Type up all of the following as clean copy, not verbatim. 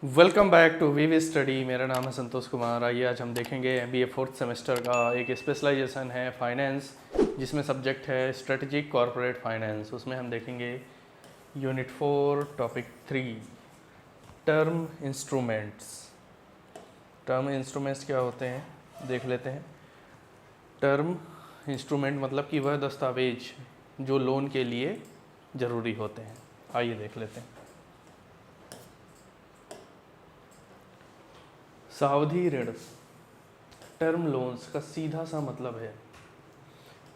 Welcome back to VV study. मेरा नाम है संतोष कुमार। आइए आज हम देखेंगे एमबीए फोर्थ सेमेस्टर का एक स्पेशलाइजेशन है फाइनेंस, जिसमें सब्जेक्ट है स्ट्रेटेजिक कॉरपोरेट फाइनेंस। उसमें हम देखेंगे unit 4 topic 3 term instruments. Term instruments क्या होते हैं देख लेते हैं। टर्म इंस्ट्रूमेंट मतलब कि वह दस्तावेज जो लोन के लिए ज़रूरी होते हैं। आइए देख लेते हैं। सावधि ऋण टर्म लोन्स का सीधा सा मतलब है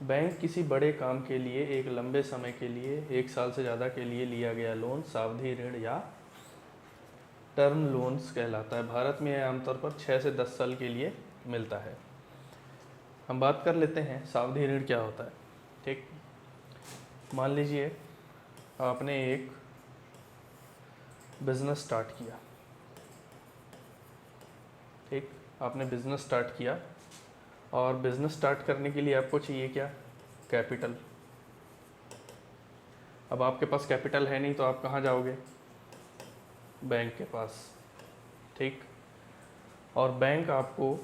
बैंक किसी बड़े काम के लिए एक लंबे समय के लिए 1 साल से ज़्यादा के लिए लिया गया लोन सावधि ऋण या टर्म लोन्स कहलाता है। भारत में यह आमतौर पर 6 से 10 साल के लिए मिलता है। हम बात कर लेते हैं सावधि ऋण क्या होता है। ठीक, मान लीजिए आपने एक बिजनेस स्टार्ट किया। ठीक, आपने बिजनेस स्टार्ट किया और बिजनेस स्टार्ट करने के लिए आपको चाहिए क्या? कैपिटल। अब आपके पास कैपिटल है नहीं तो आप कहाँ जाओगे? बैंक के पास। ठीक, और बैंक आपको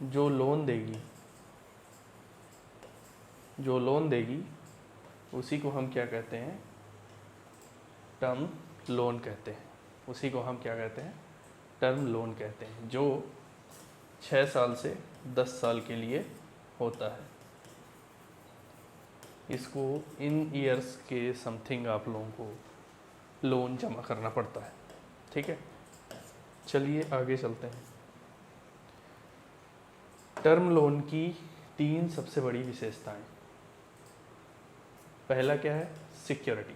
जो लोन देगी उसी को हम क्या कहते हैं? टर्म लोन कहते हैं। उसी को हम क्या कहते हैं? टर्म लोन कहते हैं, जो 6 साल से 10 साल के लिए होता है। इसको इन ईयर्स के समथिंग आप लोगों को लोन जमा करना पड़ता है। ठीक है, चलिए आगे चलते हैं। टर्म लोन की 3 सबसे बड़ी विशेषताएं। पहला क्या है? सिक्योरिटी।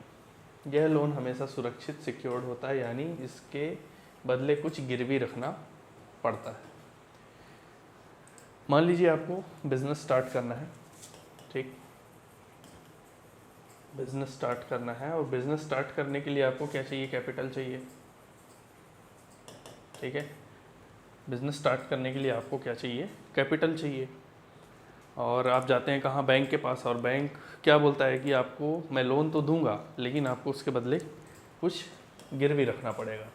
यह लोन हमेशा सुरक्षित सिक्योर्ड होता है, यानी इसके बदले कुछ गिरवी रखना पड़ता है। मान लीजिए आपको बिजनेस स्टार्ट करना है। ठीक, बिजनेस स्टार्ट करना है और बिजनेस स्टार्ट करने के लिए आपको क्या चाहिए? कैपिटल चाहिए। ठीक है, बिजनेस स्टार्ट करने के लिए आपको क्या चाहिए? कैपिटल चाहिए। और आप जाते हैं कहाँ? बैंक के पास। और बैंक क्या बोलता है कि आपको मैं लोन तो दूंगा, लेकिन आपको उसके बदले कुछ गिरवी रखना पड़ेगा।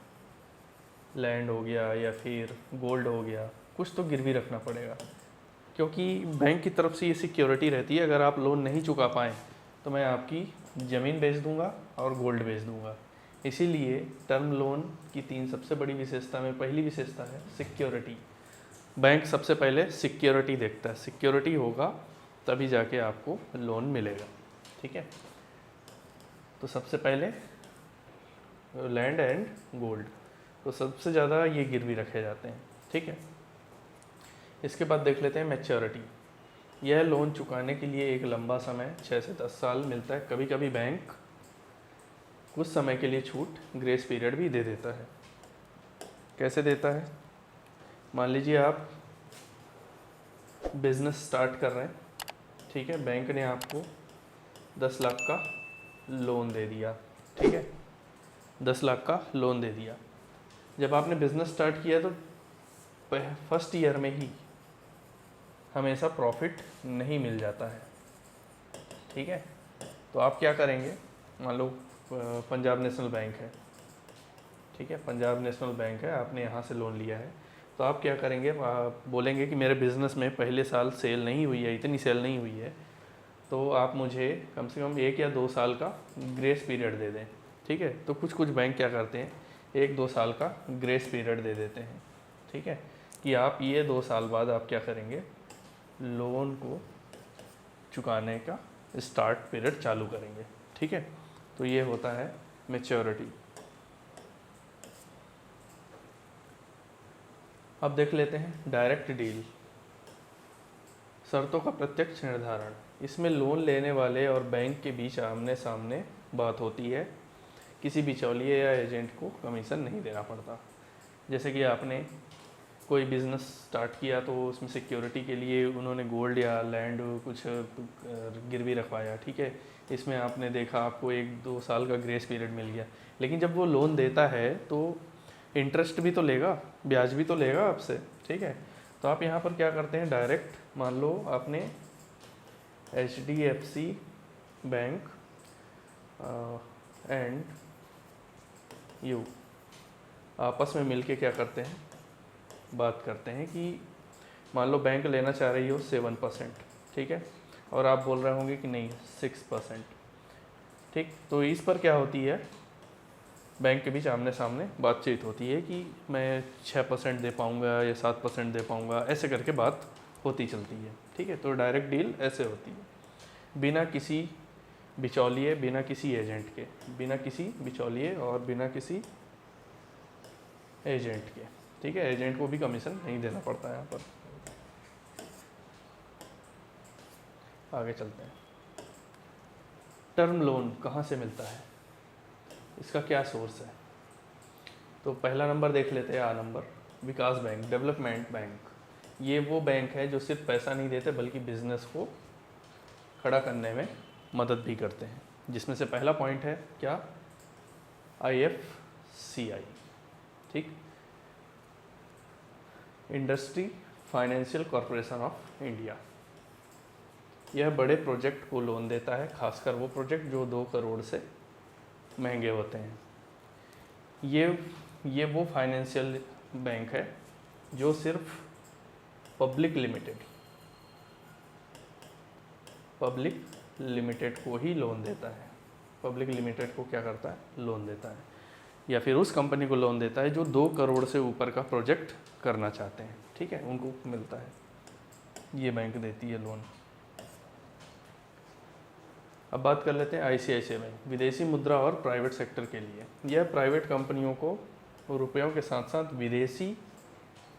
लैंड हो गया या फिर गोल्ड हो गया, कुछ तो गिरवी रखना पड़ेगा, क्योंकि बैंक की तरफ से ये सिक्योरिटी रहती है। अगर आप लोन नहीं चुका पाएँ तो मैं आपकी ज़मीन बेच दूंगा और गोल्ड बेच दूंगा। इसीलिए टर्म लोन की 3 सबसे बड़ी विशेषता में पहली विशेषता है सिक्योरिटी। बैंक सबसे पहले सिक्योरिटी देखता है। सिक्योरिटी होगा तभी जाके आपको लोन मिलेगा। ठीक है, तो सबसे पहले लैंड एंड गोल्ड, तो सबसे ज़्यादा ये गिरवी रखे जाते हैं। ठीक है, इसके बाद देख लेते हैं मैच्योरिटी। यह लोन चुकाने के लिए एक लंबा समय 6 से 10 साल मिलता है। कभी कभी बैंक कुछ समय के लिए छूट, ग्रेस पीरियड भी दे देता है। कैसे देता है? मान लीजिए आप बिजनेस स्टार्ट कर रहे हैं। ठीक है, बैंक ने आपको 10 लाख का लोन दे दिया। ठीक है, 10 लाख का लोन दे दिया। जब आपने बिजनेस स्टार्ट किया तो फर्स्ट ईयर में ही हमेशा प्रॉफिट नहीं मिल जाता है। ठीक है, तो आप क्या करेंगे? मान लो पंजाब नेशनल बैंक है। ठीक है, पंजाब नेशनल बैंक है, आपने यहाँ से लोन लिया है, तो आप क्या करेंगे? आप बोलेंगे कि मेरे बिज़नेस में पहले साल सेल नहीं हुई है, इतनी सेल नहीं हुई है, तो आप मुझे कम से कम 1 या 2 साल का ग्रेस पीरियड दे दें। ठीक है, तो कुछ कुछ बैंक क्या करते हैं, 1-2 साल का ग्रेस पीरियड दे देते हैं। ठीक है, कि आप ये 2 साल बाद आप क्या करेंगे? लोन को चुकाने का स्टार्ट पीरियड चालू करेंगे। ठीक है, तो ये होता है मैच्योरिटी। अब देख लेते हैं डायरेक्ट डील। शर्तों का प्रत्यक्ष निर्धारण। इसमें लोन लेने वाले और बैंक के बीच आमने सामने बात होती है। किसी बिचौलिए या एजेंट को कमीशन नहीं देना पड़ता। जैसे कि आपने कोई बिज़नेस स्टार्ट किया तो उसमें सिक्योरिटी के लिए उन्होंने गोल्ड या लैंड कुछ गिरवी रखवाया। ठीक है, इसमें आपने देखा आपको 1-2 साल का ग्रेस पीरियड मिल गया, लेकिन जब वो लोन देता है तो इंटरेस्ट भी तो लेगा, ब्याज भी तो लेगा आपसे। ठीक है, तो आप यहाँ पर क्या करते हैं? डायरेक्ट मान लो आपने HDFC बैंक एंड यू आपस में मिलके क्या करते हैं, बात करते हैं कि मान लो बैंक लेना चाह रही हो 7%, ठीक है, और आप बोल रहे होंगे कि नहीं 6%, ठीक। तो इस पर क्या होती है, बैंक के बीच आमने सामने बातचीत होती है कि मैं 6% दे पाऊँगा या 7% दे पाऊँगा, ऐसे करके बात होती चलती है, ठीक है। तो डायरेक्ट डील ऐसे होती है, बिना किसी बिचौलिए, बिना किसी एजेंट के, बिना किसी बिचौलिए और बिना किसी एजेंट के, ठीक है। एजेंट को भी कमीशन नहीं देना पड़ता है यहाँ पर। आगे चलते हैं। टर्म लोन कहाँ से मिलता है, इसका क्या सोर्स है? तो पहला नंबर देख लेते हैं, आ नंबर, विकास बैंक, डेवलपमेंट बैंक। ये वो बैंक है जो सिर्फ पैसा नहीं देते बल्कि बिजनेस को खड़ा करने में मदद भी करते हैं, जिसमें से पहला पॉइंट है क्या, IFCI, ठीक, industry financial corporation of India. यह बड़े प्रोजेक्ट को लोन देता है, खासकर वो प्रोजेक्ट जो 2 करोड़ से महंगे होते हैं। ये वो फाइनेंशियल बैंक है जो सिर्फ पब्लिक लिमिटेड को ही लोन देता है। पब्लिक लिमिटेड को क्या करता है, लोन देता है, या फिर उस कंपनी को लोन देता है जो 2 करोड़ से ऊपर का प्रोजेक्ट करना चाहते हैं, ठीक है, उनको मिलता है, ये बैंक देती है लोन। अब बात कर लेते हैं ICICI बैंक, विदेशी मुद्रा और प्राइवेट सेक्टर के लिए। यह प्राइवेट कंपनियों को रुपयों के साथ साथ विदेशी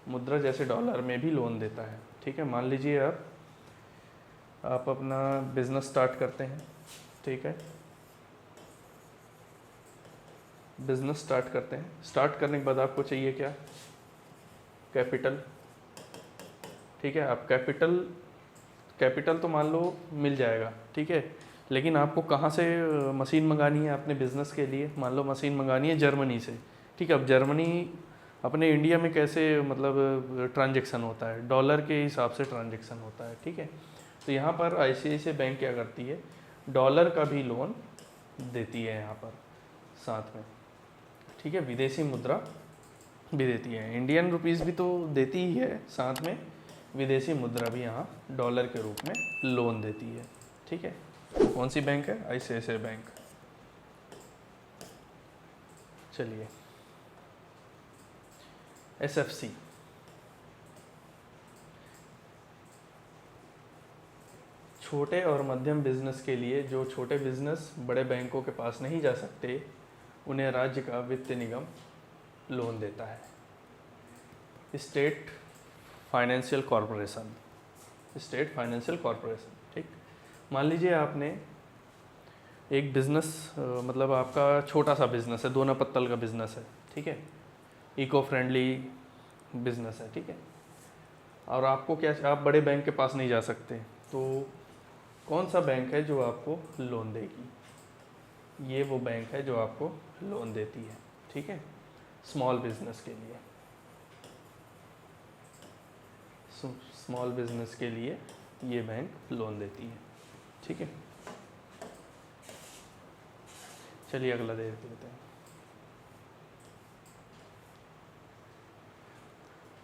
मुद्रा जैसे डॉलर में भी लोन देता है, ठीक है। मान लीजिए आप अपना बिजनेस स्टार्ट करते हैं, ठीक है, बिजनेस स्टार्ट करते हैं, स्टार्ट करने के बाद आपको चाहिए क्या, कैपिटल, ठीक है। आप कैपिटल तो मान लो मिल जाएगा, ठीक है, लेकिन आपको कहाँ से मशीन मंगानी है अपने बिज़नेस के लिए, मान लो मशीन मंगानी है जर्मनी से, ठीक है। अब जर्मनी अपने इंडिया में कैसे मतलब ट्रांजैक्शन होता है, डॉलर के हिसाब से ट्रांजैक्शन होता है, ठीक है। तो यहाँ पर ICICI बैंक क्या करती है, डॉलर का भी लोन देती है यहाँ पर साथ में, ठीक है। विदेशी मुद्रा भी देती है, इंडियन रुपीज़ भी तो देती ही है, साथ में विदेशी मुद्रा भी यहाँ डॉलर के रूप में लोन देती है, ठीक है। तो कौन सी बैंक है, ICICI बैंक। चलिए, SFC, छोटे और मध्यम बिजनेस के लिए, जो छोटे बिजनेस बड़े बैंकों के पास नहीं जा सकते, उन्हें राज्य का वित्त निगम लोन देता है। स्टेट फाइनेंशियल कॉरपोरेशन, ठीक। मान लीजिए आपने एक बिज़नेस, मतलब आपका छोटा सा बिज़नेस है, 2 ना पत्तल का बिज़नेस है, ठीक है, इको फ्रेंडली बिज़नेस है, ठीक है, और आपको क्या, आप बड़े बैंक के पास नहीं जा सकते, तो कौन सा बैंक है जो आपको लोन देगी, ये वो बैंक है जो आपको लोन देती है, ठीक है, स्मॉल बिजनेस के लिए। स्मॉल बिजनेस के लिए ये बैंक लोन देती है, ठीक है। चलिए अगला देख लेते हैं।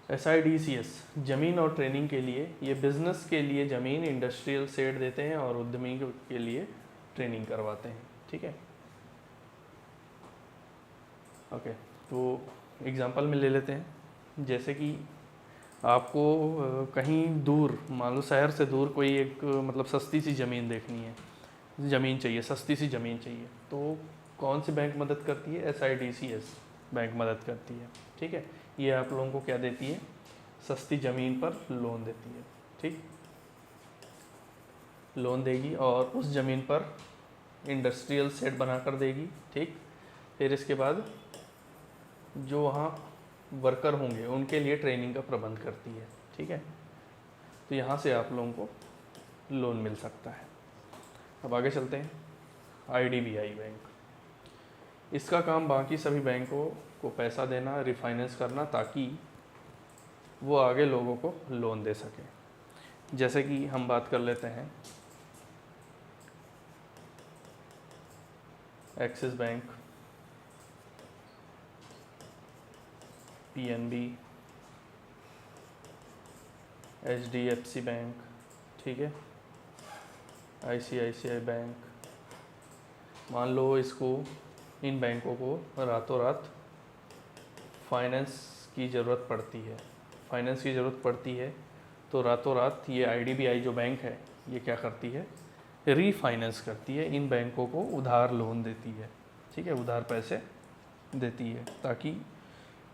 SIDCS, जमीन और ट्रेनिंग के लिए, ये बिजनेस के लिए ज़मीन, इंडस्ट्रियल सेट देते हैं और उद्यमी के लिए ट्रेनिंग करवाते हैं, ठीक है। ओके, तो एग्जांपल में ले लेते हैं, जैसे कि आपको कहीं दूर, मान लो शहर से दूर कोई एक मतलब सस्ती सी ज़मीन देखनी है, ज़मीन चाहिए, सस्ती सी ज़मीन चाहिए, तो कौन सी बैंक मदद करती है, SIDCS बैंक मदद करती है, ठीक है। ये आप लोगों को क्या देती है, सस्ती ज़मीन पर लोन देती है, ठीक, लोन देगी और उस ज़मीन पर इंडस्ट्रियल सेट बना कर देगी, ठीक। फिर इसके बाद जो वहाँ वर्कर होंगे उनके लिए ट्रेनिंग का प्रबंध करती है, ठीक है। तो यहाँ से आप लोगों को लोन मिल सकता है। अब आगे चलते हैं, IDBI बैंक, इसका काम बाकी सभी बैंकों को पैसा देना, रिफाइनेंस करना, ताकि वो आगे लोगों को लोन दे सके। जैसे कि हम बात कर लेते हैं axis bank, PNB, HDFC bank, ठीक है, ICICI बैंक। मान लो इसको, इन बैंकों को रातों रात फाइनेंस की ज़रूरत पड़ती है, फाइनेंस की ज़रूरत पड़ती है, तो रातों रात ये IDBI जो बैंक है ये क्या करती है, रीफाइनेंस करती है, इन बैंकों को उधार लोन देती है, ठीक है, उधार पैसे देती है, ताकि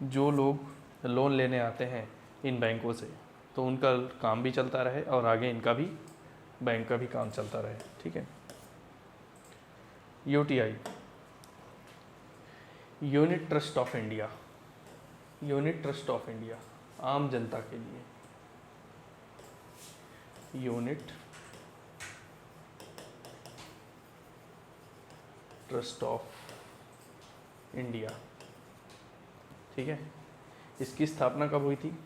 जो लोग लोन लेने आते हैं इन बैंकों से तो उनका काम भी चलता रहे और आगे इनका भी, बैंक का भी काम चलता रहे, ठीक है। UTI, unit trust of India, unit trust of India, आम जनता के लिए, यूनिट ट्रस्ट ऑफ इंडिया, ठीक है। इसकी स्थापना कब हुई थी?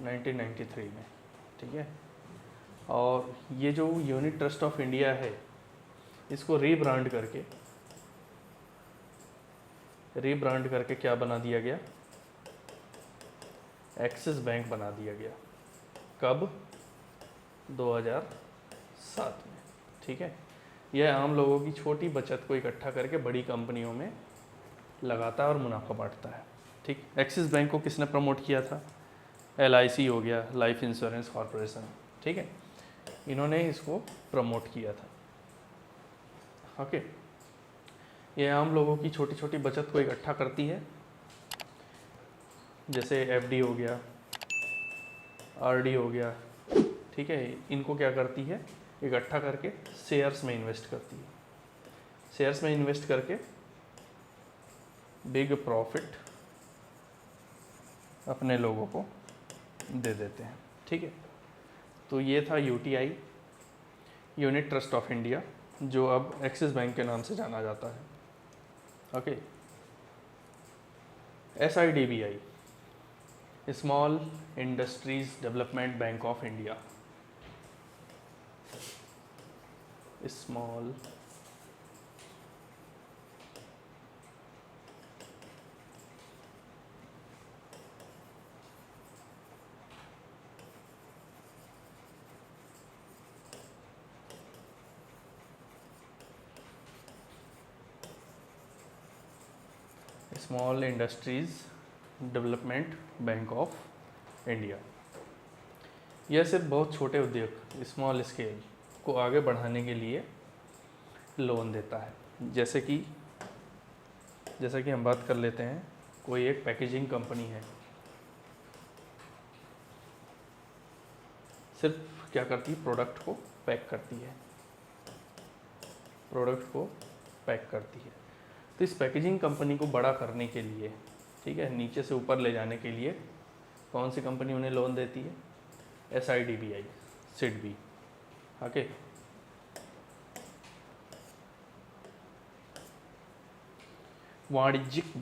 1993 में, ठीक है। और ये जो यूनिट ट्रस्ट ऑफ इंडिया है इसको रीब्रांड करके क्या बना दिया गया, एक्सिस बैंक बना दिया गया। कब? 2007 में, ठीक है। यह आम लोगों की छोटी बचत को इकट्ठा करके बड़ी कंपनियों में लगाता है और मुनाफा बांटता है, ठीक। एक्सिस बैंक को किसने प्रमोट किया था? LIC हो गया, लाइफ इंश्योरेंस कॉरपोरेशन, ठीक है, इन्होंने इसको प्रमोट किया था, ओके। यह आम लोगों की छोटी छोटी बचत को इकट्ठा करती है, जैसे FD हो गया, RD हो गया, ठीक है। इनको क्या करती है, इकट्ठा करके शेयर्स में इन्वेस्ट करती है, शेयर्स में इन्वेस्ट करके बिग प्रॉफिट अपने लोगों को दे देते हैं, ठीक है। तो ये था UTI, unit trust of India, जो अब एक्सिस बैंक के नाम से जाना जाता है, okay. SIDBI, small industries development bank of India, small small industries development bank of India. यह सिर्फ बहुत छोटे उद्योग, स्मॉल स्केल को आगे बढ़ाने के लिए लोन देता है। जैसे कि हम बात कर लेते हैं, कोई एक पैकेजिंग कंपनी है, सिर्फ क्या करती है, प्रोडक्ट को पैक करती है, तो इस पैकेजिंग कंपनी को बड़ा करने के लिए, ठीक है, नीचे से ऊपर ले जाने के लिए कौन सी कंपनी उन्हें लोन देती है? SIDBI, SIDBI, okay. वाणिज्यिक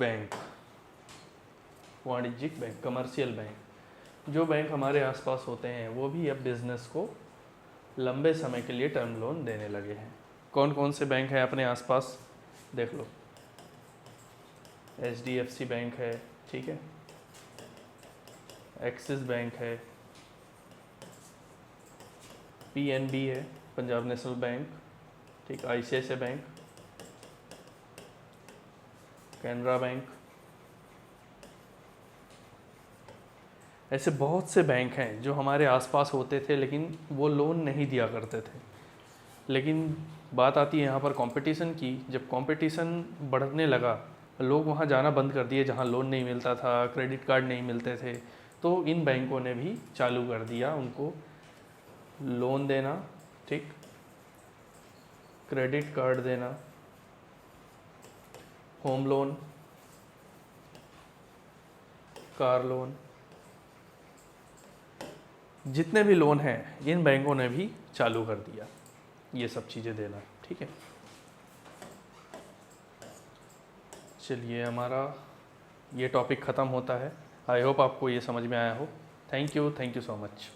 बैंक, कमर्शियल बैंक, जो बैंक हमारे आसपास होते हैं वो भी अब बिजनेस को लंबे समय के लिए टर्म लोन देने लगे हैं। कौन कौन से बैंक हैं अपने आसपास? देख लो, HDFC बैंक है, ठीक है, एक्सिस बैंक है, PNB है, पंजाब नेशनल बैंक, ठीक, ICICI बैंक, कैनरा बैंक, ऐसे बहुत से बैंक हैं जो हमारे आसपास होते थे लेकिन वो लोन नहीं दिया करते थे। लेकिन बात आती है यहाँ पर कंपटीशन की। जब कंपटीशन बढ़ने लगा, लोग वहाँ जाना बंद कर दिए जहाँ लोन नहीं मिलता था, क्रेडिट कार्ड नहीं मिलते थे, तो इन बैंकों ने भी चालू कर दिया उनको लोन देना, ठीक, क्रेडिट कार्ड देना, होम लोन, कार लोन, जितने भी लोन हैं इन बैंकों ने भी चालू कर दिया ये सब चीज़ें देना, ठीक है। चलिए, हमारा ये टॉपिक ख़त्म होता है। आई होप आपको ये समझ में आया हो। Thank you so much.